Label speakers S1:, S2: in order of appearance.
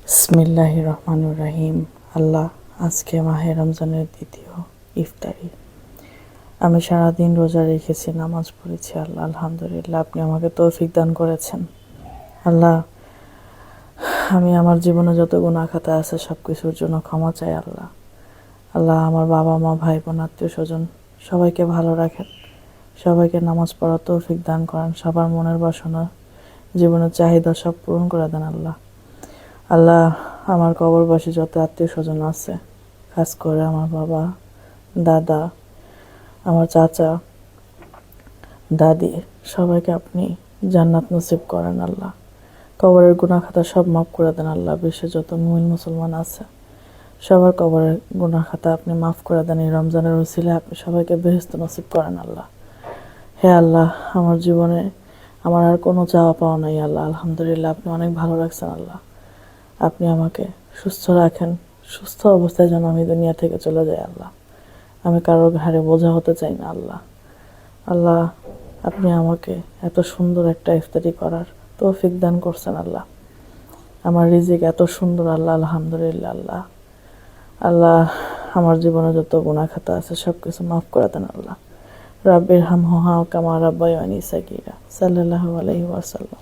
S1: বিসমিল্লাহির রহমানির রহিম। আল্লাহ, আজকে মাহে রমজানের দ্বিতীয় ইফতারি। আমি সারাদিন রোজা রেখেছি, নামাজ পড়েছি। আল্লাহ আলহামদুলিল্লাহ, আপনি আমাকে তৌফিক দান করেছেন। আল্লাহ, আমি আমার জীবনে যত গুনাহ খাতা আছে সব কিছুর জন্য ক্ষমা চাই। আল্লাহ আল্লাহ আমার বাবা মা, ভাই বোন, আত্মীয় স্বজন সবাইকে ভালো রাখেন, সবাইকে নামাজ পড়ার তৌফিক দান করেন, সবার মনের বাসনা, জীবনের চাহিদা সব পূরণ করে দেন। আল্লাহ আল্লাহ আমার কবরবাসী যত আত্মীয় স্বজন আছে, খাস করে আমার বাবা, দাদা, আমার চাচা, দাদি, সবাইকে আপনি জান্নাত নসিব করেন। আল্লাহ কবরের গুনাহ খাতা সব মাফ করে দেন। আল্লাহ বিশ্বে যত মুমিন মুসলমান আছে সবার কবরের গুনাহ খাতা আপনি মাফ করে দেন। এই রমজানের উসিলায় আপনি সবাইকে বেহেশত নসিব করেন। আল্লাহ, হে আল্লাহ, আমার জীবনে আমার আর কোনো চাওয়া পাওয়া নাই। আল্লাহ আলহামদুলিল্লাহ, আপনি অনেক ভালো রাখছেন। আল্লাহ আপনি আমাকে সুস্থ রাখেন, সুস্থ অবস্থায় যেন আমি দুনিয়া থেকে চলে যাই। আল্লাহ আমি কারোর ঘাড়ে বোঝা হতে চাই না। আল্লাহ আল্লাহ আপনি আমাকে এত সুন্দর একটা ইফতারি করার তৌফিক দান করছেন। আল্লাহ আমার রিজিক এত সুন্দর। আল্লাহ আলহামদুলিল্লাহ। আল্লাহ আল্লাহ আমার জীবনে যত গুনাহ খাতা আছে সব কিছু মাফ করে দেন। আল্লাহ রাব্বির হামহুমা কামা রাব্বায়ানি সাগীরা। সাল্লাল্লাহু আলাইহি ওয়াসাল্লাম।